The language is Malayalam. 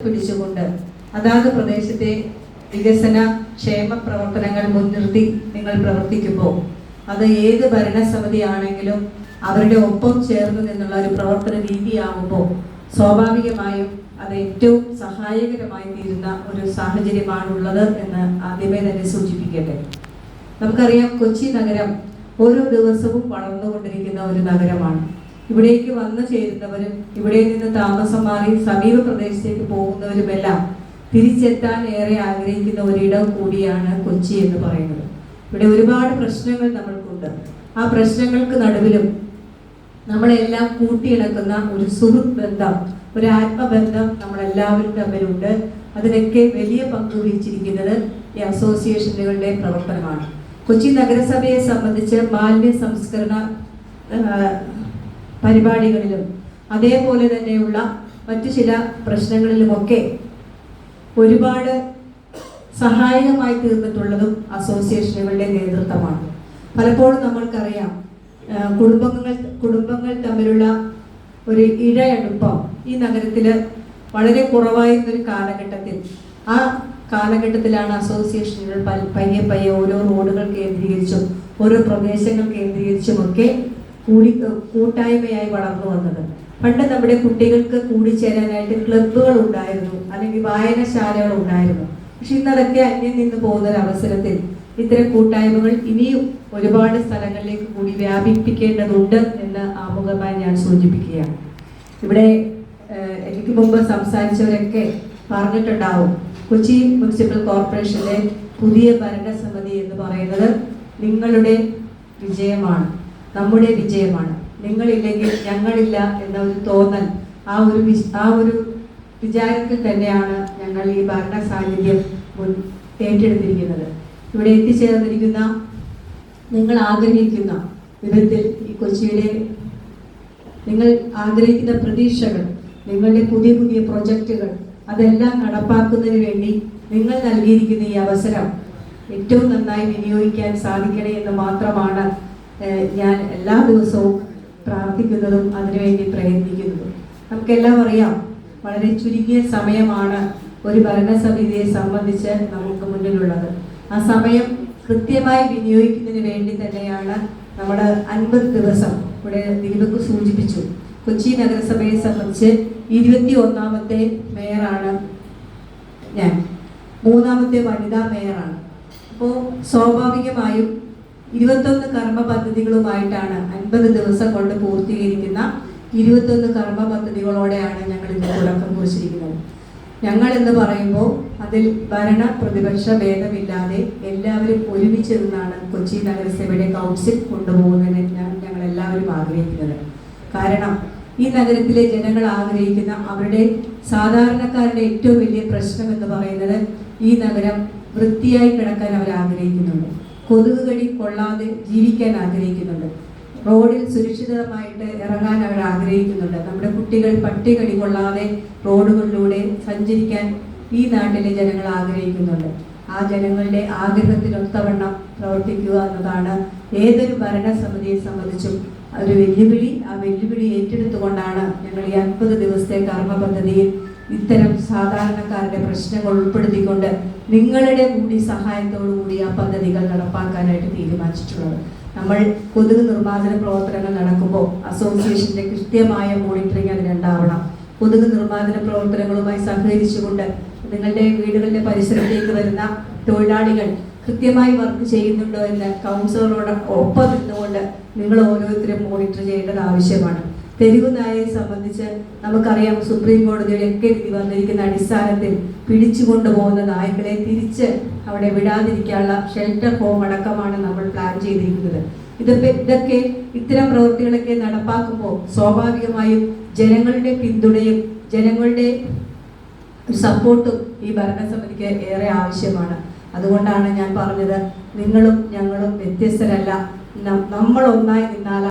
പിടിച്ചുകൊണ്ട് അതാത് പ്രദേശത്തെ വികസന ക്ഷേമ പ്രവർത്തനങ്ങൾ മുൻനിർത്തി നിങ്ങൾ പ്രവർത്തിക്കുമ്പോൾ അത് ഏത് ഭരണസമിതി ആണെങ്കിലും അവരുടെ ഒപ്പം ചേർന്ന് നിന്നുള്ള ഒരു പ്രവർത്തന രീതിയാകുമ്പോൾ സ്വാഭാവികമായും അത് ഏറ്റവും സഹായകരമായി തീരുന്ന ഒരു സാഹചര്യമാണുള്ളത് എന്ന് ആദ്യമേ തന്നെ സൂചിപ്പിക്കട്ടെ. നമുക്കറിയാം, കൊച്ചി നഗരം ഓരോ ദിവസവും വളർന്നുകൊണ്ടിരിക്കുന്ന ഒരു നഗരമാണ്. ഇവിടേക്ക് വന്നു ചേരുന്നവരും ഇവിടെ നിന്ന് താമസം മാറി സമീപ പ്രദേശത്തേക്ക് പോകുന്നവരുമെല്ലാം തിരിച്ചെത്താൻ ഏറെ ആഗ്രഹിക്കുന്ന ഒരിടം കൂടിയാണ് കൊച്ചി എന്ന് പറയുന്നത്. ഇവിടെ ഒരുപാട് പ്രശ്നങ്ങൾ നമ്മൾക്കുണ്ട്. ആ പ്രശ്നങ്ങൾക്ക് നടുവിലും നമ്മളെല്ലാം കൂട്ടിയിണക്കുന്ന ഒരു സുഹൃത്ത് ബന്ധം, ഒരു ആത്മബന്ധം നമ്മളെല്ലാവരും തമ്മിലുണ്ട്. അതിനൊക്കെ വലിയ പങ്ക് വഹിച്ചിരിക്കുന്നത് ഈ അസോസിയേഷനുകളുടെ പ്രവർത്തനമാണ്. കൊച്ചി നഗരസഭയെ സംബന്ധിച്ച് മാലിന്യ സംസ്കരണ പരിപാടികളിലും അതേപോലെ തന്നെയുള്ള മറ്റു ചില പ്രശ്നങ്ങളിലുമൊക്കെ ഒരുപാട് സഹായകമായി തീർന്നിട്ടുള്ളതും അസോസിയേഷനുകളുടെ നേതൃത്വമാണ്. പലപ്പോഴും നമ്മൾക്കറിയാം, കുടുംബങ്ങൾ തമ്മിലുള്ള ഒരു ഇഴയടുപ്പം ഈ നഗരത്തിൽ വളരെ കുറവായിരുന്നൊരു കാലഘട്ടത്തിൽ, ആ കാലഘട്ടത്തിലാണ് അസോസിയേഷനുകൾ പയ്യെ ഓരോ റോഡുകൾ കേന്ദ്രീകരിച്ചും ഓരോ പ്രദേശങ്ങൾ കേന്ദ്രീകരിച്ചുമൊക്കെ കൂട്ടായ്മയായി വളർന്നു വന്നത്. പണ്ട് നമ്മുടെ കുട്ടികൾക്ക് കൂടിച്ചേരാനായിട്ട് ക്ലബ്ബുകൾ ഉണ്ടായിരുന്നു, അല്ലെങ്കിൽ വായനശാലകൾ ഉണ്ടായിരുന്നു. പക്ഷെ ഇന്നതൊക്കെ അന്യം നിന്ന് പോകുന്ന ഒരു അവസരത്തിൽ ഇത്തരം കൂട്ടായ്മകൾ ഇനിയും ഒരുപാട് സ്ഥലങ്ങളിലേക്ക് കൂടി വ്യാപിപ്പിക്കേണ്ടതുണ്ട് എന്ന് ആമുഖമായി ഞാൻ സൂചിപ്പിക്കുകയാണ്. ഇവിടെ എനിക്ക് മുമ്പ് സംസാരിച്ചവരൊക്കെ പറഞ്ഞിട്ടുണ്ടാവും, കൊച്ചി മുനിസിപ്പൽ കോർപ്പറേഷന്റെ പുതിയ ഭരണസമിതി എന്ന് പറയുന്നത് നിങ്ങളുടെ വിജയമാണ്, നമ്മുടെ വിജയമാണ്. നിങ്ങളില്ലെങ്കിൽ ഞങ്ങളില്ല എന്ന ഒരു തോന്നൽ, ആ ഒരു വിചാരത്തിൽ തന്നെയാണ് ഞങ്ങൾ ഈ ഭരണ സാന്നിധ്യം ഏറ്റെടുത്തിരിക്കുന്നത്. ഇവിടെ എത്തിച്ചേർന്നിരിക്കുന്ന നിങ്ങൾ ആഗ്രഹിക്കുന്ന വിധത്തിൽ ഈ കൊച്ചിയിലെ നിങ്ങൾ ആഗ്രഹിക്കുന്ന പ്രതീക്ഷകൾ, നിങ്ങളുടെ പുതിയ പുതിയ പ്രൊജക്റ്റുകൾ അതെല്ലാം നടപ്പാക്കുന്നതിന് വേണ്ടി നിങ്ങൾ നൽകിയിരിക്കുന്ന ഈ അവസരം ഏറ്റവും നന്നായി വിനിയോഗിക്കാൻ സാധിക്കണേ എന്ന് മാത്രമാണ് ഞാൻ എല്ലാ ദിവസവും പ്രാർത്ഥിക്കുന്നതും അതിനുവേണ്ടി പ്രയത്നിക്കുന്നതും. നമുക്കെല്ലാം അറിയാം, വളരെ ചുരുങ്ങിയ സമയമാണ് ഒരു ഭരണസമിതിയെ സംബന്ധിച്ച് നമുക്ക് മുന്നിലുള്ളത്. ആ സമയം കൃത്യമായി വിനിയോഗിക്കുന്നതിന് വേണ്ടി തന്നെയാണ് നമ്മൾ 50 ദിവസം, ഇവിടെ ദീപക് സൂചിപ്പിച്ചു, കൊച്ചി നഗരസഭയെ സംബന്ധിച്ച് 21ാമത്തെ മേയറാണ് ഞാൻ, 3ാമത്തെ വനിതാ മേയറാണ്. അപ്പോൾ സ്വാഭാവികമായും 21 കർമ്മ പദ്ധതികളുമായിട്ടാണ് 50 ദിവസം കൊണ്ട് പൂർത്തീകരിക്കുന്ന 21 കർമ്മ പദ്ധതികളോടെയാണ് ഞങ്ങൾ ഇന്ന് തുടക്കം കുറിച്ചിരിക്കുന്നത്. ഞങ്ങൾ എന്ന് പറയുമ്പോൾ അതിൽ ഭരണ പ്രതിപക്ഷ ഭേദമില്ലാതെ എല്ലാവരും ഒരുമിച്ച് നിന്നാണ് കൊച്ചി നഗരസഭയുടെ കൗൺസിൽ കൊണ്ടുപോകുന്നതിന് ഞങ്ങൾ എല്ലാവരും ആഗ്രഹിക്കുന്നത്. കാരണം ഈ നഗരത്തിലെ ജനങ്ങൾ ആഗ്രഹിക്കുന്ന, അവരുടെ സാധാരണക്കാരുടെ ഏറ്റവും വലിയ പ്രശ്നം എന്ന് പറയുന്നത് ഈ നഗരം വൃത്തിയായി കിടക്കാൻ അവർ ആഗ്രഹിക്കുന്നുണ്ട്, കൊതുക് കടി കൊള്ളാതെ ജീവിക്കാൻ ആഗ്രഹിക്കുന്നുണ്ട്, റോഡിൽ സുരക്ഷിതമായിട്ട് ഇറങ്ങാൻ അവർ ആഗ്രഹിക്കുന്നുണ്ട്, നമ്മുടെ കുട്ടികൾ പട്ടി കടി കൊള്ളാതെ റോഡുകളിലൂടെ സഞ്ചരിക്കാൻ ഈ നാട്ടിലെ ജനങ്ങൾ ആഗ്രഹിക്കുന്നുണ്ട്. ആ ജനങ്ങളുടെ ആഗ്രഹത്തിനൊത്തവണ്ണം പ്രവർത്തിക്കുക എന്നതാണ് ഏതൊരു ഭരണസമിതിയെ സംബന്ധിച്ചും ഒരു വെല്ലുവിളി. ആ വെല്ലുവിളി ഏറ്റെടുത്തുകൊണ്ടാണ് ഞങ്ങൾ ഈ 50 ദിവസത്തെ കർമ്മ പദ്ധതിയിൽ ഇത്തരം സാധാരണക്കാരുടെ പ്രശ്നങ്ങൾ ഉൾപ്പെടുത്തിക്കൊണ്ട് നിങ്ങളുടെ കൂടി സഹായത്തോടു കൂടി ആ പദ്ധതികൾ നടപ്പാക്കാനായിട്ട് തീരുമാനിച്ചിട്ടുള്ളത്. നമ്മൾ കൊതുക് നിർമ്മാർജ്ജന പ്രവർത്തനങ്ങൾ നടക്കുമ്പോൾ അസോസിയേഷന്റെ കൃത്യമായ മോണിറ്ററിംഗ് അതിനുണ്ടാവണം. കൊതുക് നിർമ്മാർജ്ജന പ്രവർത്തനങ്ങളുമായി സഹകരിച്ചുകൊണ്ട് നിങ്ങളുടെ വീടുകളുടെ പരിസരത്തേക്ക് വരുന്ന തൊഴിലാളികൾ കൃത്യമായി വർക്ക് ചെയ്യുന്നുണ്ടോ എന്ന് കൗൺസിലറോട് ഒപ്പം നിന്നുകൊണ്ട് നിങ്ങൾ ഓരോരുത്തരും മോണിറ്റർ ചെയ്യേണ്ടത് ആവശ്യമാണ്. തെരുവ് നായയെ സംബന്ധിച്ച് നമുക്കറിയാം, സുപ്രീം കോടതിയുടെ ഒക്കെ വിധി വന്നിരിക്കുന്ന അടിസ്ഥാനത്തിൽ പിടിച്ചുകൊണ്ടുപോകുന്ന നായ്ക്കളെ തിരിച്ച് അവിടെ വിടാതിരിക്കാനുള്ള ഷെൽട്ടർ ഹോം അടക്കമാണ് നമ്മൾ പ്ലാൻ ചെയ്തിരിക്കുന്നത്. ഇതൊക്കെ ഇത്തരം പ്രവൃത്തികളൊക്കെ നടപ്പാക്കുമ്പോൾ സ്വാഭാവികമായും ജനങ്ങളുടെ പിന്തുണയും ജനങ്ങളുടെ സപ്പോർട്ടും ഈ ഭരണസമിതിക്ക് ഏറെ ആവശ്യമാണ്. അതുകൊണ്ടാണ് ഞാൻ പറഞ്ഞത്, നിങ്ങളും ഞങ്ങളും വ്യത്യസ്തരല്ല, നമ്മൾ ഒന്നായി നിന്നാൽ